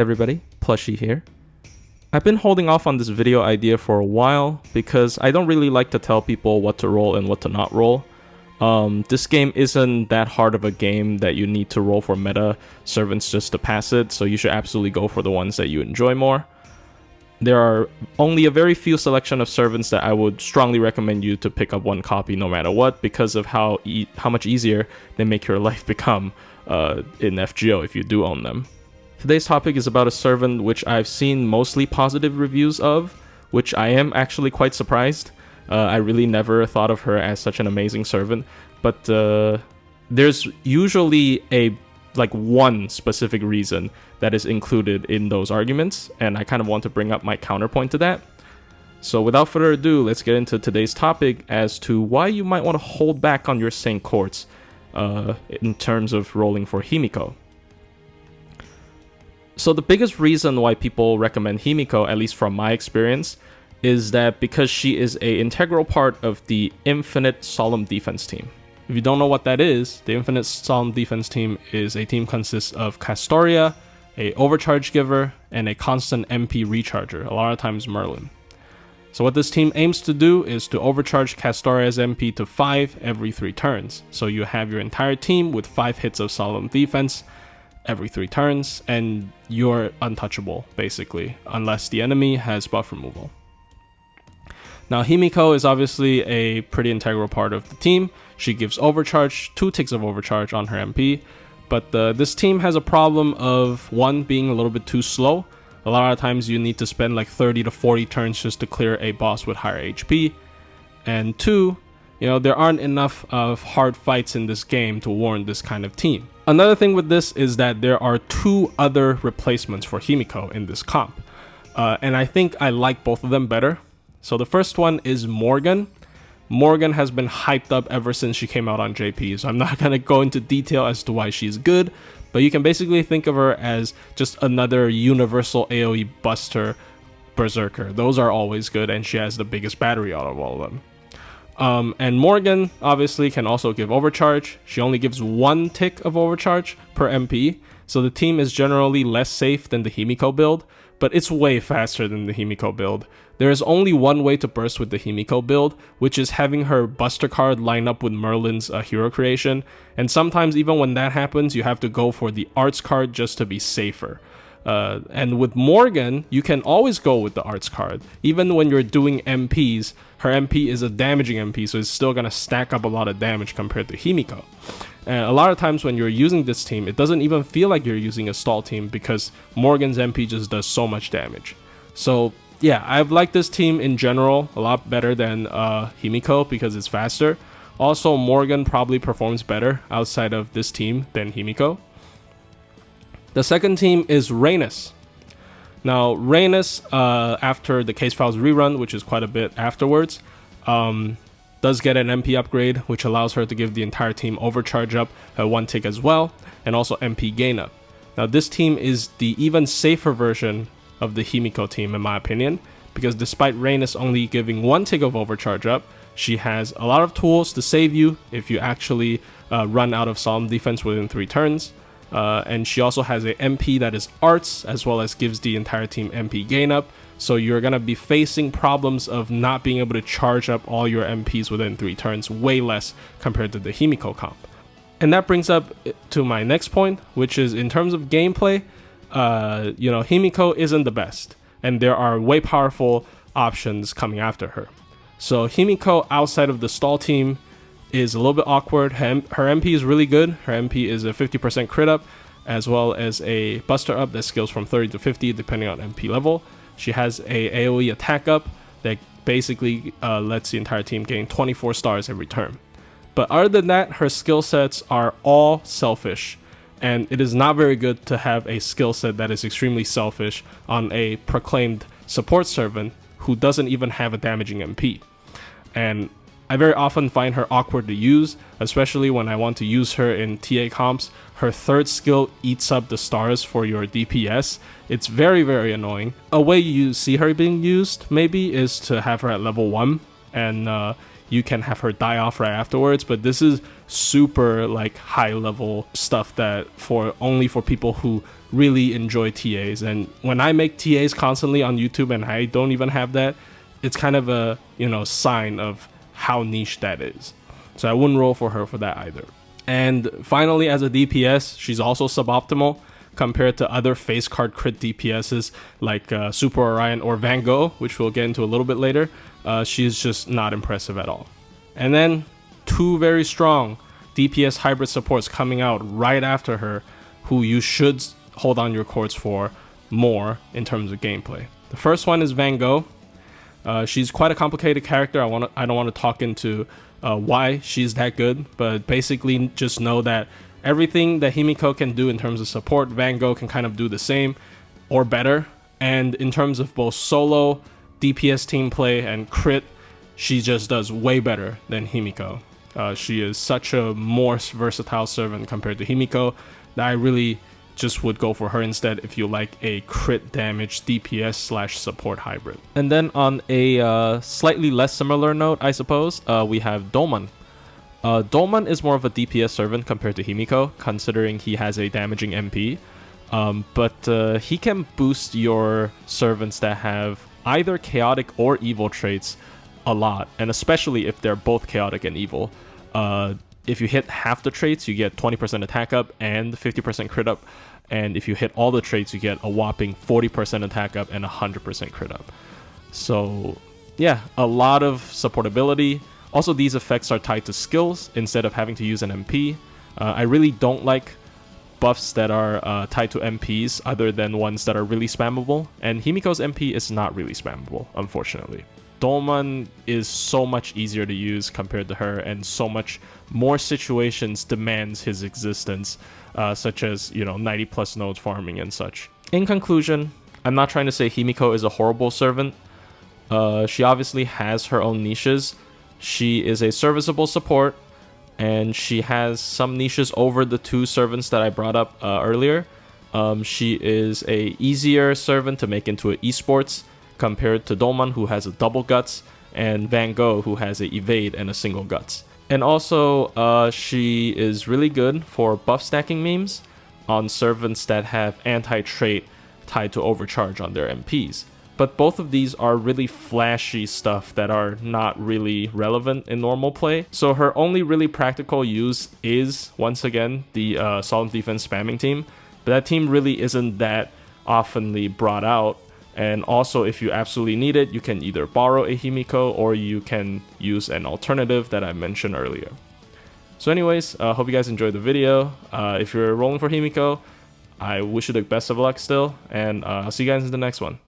Everybody, Plushie here. I've been holding off on this video idea for a while because I don't really like to tell people what to roll and what to not roll. This game isn't that hard of a game that you need to roll for meta servants just to pass it, so you should absolutely go for the ones that you enjoy more. There are only a very few selection of servants that I would strongly recommend you to pick up one copy no matter what, because of how much easier they make your life become in FGO if you do own them. Today's topic is about a servant which I've seen mostly positive reviews of, which I am actually quite surprised. I really never thought of her as such an amazing servant, but there's usually one specific reason that is included in those arguments, and I kind of want to bring up my counterpoint to that. So without further ado, let's get into today's topic as to why you might want to hold back on your Saint Courts in terms of rolling for Himiko. So the biggest reason why people recommend Himiko, at least from my experience, is that because she is an integral part of the Infinite Solemn Defense team. If you don't know what that is, the Infinite Solemn Defense team is a team consists of Castoria, a Overcharge Giver, and a constant MP recharger, a lot of times Merlin. So what this team aims to do is to overcharge Castoria's MP to 5 every 3 turns. So you have your entire team with 5 hits of Solemn Defense every 3 turns, and you're untouchable, basically, unless the enemy has buff removal. Now, Himiko is obviously a pretty integral part of the team. She gives overcharge, 2 ticks of overcharge on her MP, but this team has a problem of, 1, being a little bit too slow. A lot of times you need to spend like 30 to 40 turns just to clear a boss with higher HP, and 2, there aren't enough of hard fights in this game to warrant this kind of team. Another thing with this is that there are 2 other replacements for Himiko in this comp, and I think I like both of them better. So the first one is Morgan. Morgan has been hyped up ever since she came out on JP, so I'm not going to go into detail as to why she's good, but you can basically think of her as just another universal AoE buster berserker. Those are always good, and she has the biggest battery out of all of them. And Morgan obviously can also give overcharge. She only gives 1 tick of overcharge per MP, so the team is generally less safe than the Himiko build, but it's way faster than the Himiko build. There is only one way to burst with the Himiko build, which is having her Buster card line up with Merlin's hero creation, and sometimes even when that happens, you have to go for the Arts card just to be safer. And with Morgan, you can always go with the Arts card. Even when you're doing MPs, her MP is a damaging MP, so it's still going to stack up a lot of damage compared to Himiko. And a lot of times when you're using this team, it doesn't even feel like you're using a stall team because Morgan's MP just does so much damage. So yeah, I've liked this team in general a lot better than Himiko because it's faster. Also, Morgan probably performs better outside of this team than Himiko. The second team is Rhaenys. Now, Rhaenys, after the Case Files rerun, which is quite a bit afterwards, does get an MP upgrade, which allows her to give the entire team overcharge up at 1 tick as well, and also MP gain up. Now, this team is the even safer version of the Himiko team, in my opinion, because despite Rhaenys only giving 1 tick of overcharge up, she has a lot of tools to save you if you actually run out of Solemn Defense within 3 turns. And she also has a MP that is Arts, as well as gives the entire team MP gain up, so you're going to be facing problems of not being able to charge up all your MPs within 3 turns, way less compared to the Himiko comp. And that brings up to my next point, which is in terms of gameplay, Himiko isn't the best, and there are way powerful options coming after her. So Himiko outside of the stall team is a little bit awkward. Her MP is really good. Her MP is a 50% crit up, as well as a buster up that scales from 30 to 50 depending on MP level. She has a AoE attack up that basically lets the entire team gain 24 stars every turn. But other than that, her skill sets are all selfish, and it is not very good to have a skill set that is extremely selfish on a proclaimed support servant who doesn't even have a damaging MP. And I very often find her awkward to use, especially when I want to use her in TA comps. Her 3rd skill eats up the stars for your DPS. It's very, very annoying. A way you see her being used, maybe, is to have her at level 1, and you can have her die off right afterwards, but this is super like high level stuff that only for people who really enjoy TAs. And when I make TAs constantly on YouTube and I don't even have that, it's kind of a, sign of how niche that is. So I wouldn't roll for her for that either. And finally, as a DPS, she's also suboptimal compared to other face card crit DPSs like Super Orion or Van Gogh, which we'll get into a little bit later. She's just not impressive at all. And then 2 very strong DPS hybrid supports coming out right after her, who you should hold on your cords for more in terms of gameplay. The first one is Van Gogh. She's quite a complicated character. I don't want to talk into why she's that good, but basically just know that everything that Himiko can do in terms of support, Van Gogh can kind of do the same or better. And in terms of both solo, DPS team play, and crit, she just does way better than Himiko. She is such a more versatile servant compared to Himiko that I really just would go for her instead if you like a crit damage DPS / support hybrid. And then on a slightly less similar note, I suppose, we have Dolman. Dolman is more of a DPS servant compared to Himiko, considering he has a damaging MP. But he can boost your servants that have either chaotic or evil traits a lot, and especially if they're both chaotic and evil. If you hit half the traits, you get 20% attack up and 50% crit up. And if you hit all the traits, you get a whopping 40% attack up and 100% crit up. So yeah, a lot of supportability. Also, these effects are tied to skills instead of having to use an MP. I really don't like buffs that are tied to MPs other than ones that are really spammable. And Himiko's MP is not really spammable, unfortunately. Dolman is so much easier to use compared to her, and so much more situations demands his existence, such as 90 plus nodes farming and such. In conclusion, I'm not trying to say Himiko is a horrible servant. She obviously has her own niches. She is a serviceable support, and she has some niches over the 2 servants that I brought up earlier. She is a easier servant to make into an esports compared to Dolman, who has a double guts, and Van Gogh, who has a evade and a single guts. And also, she is really good for buff stacking memes on servants that have anti-trait tied to overcharge on their MPs. But both of these are really flashy stuff that are not really relevant in normal play. So her only really practical use is, once again, the Solemn Defense spamming team. But that team really isn't that oftenly brought out. And also, if you absolutely need it, you can either borrow a Himiko or you can use an alternative that I mentioned earlier. So anyways, hope you guys enjoyed the video. If you're rolling for Himiko, I wish you the best of luck still, and I'll see you guys in the next one.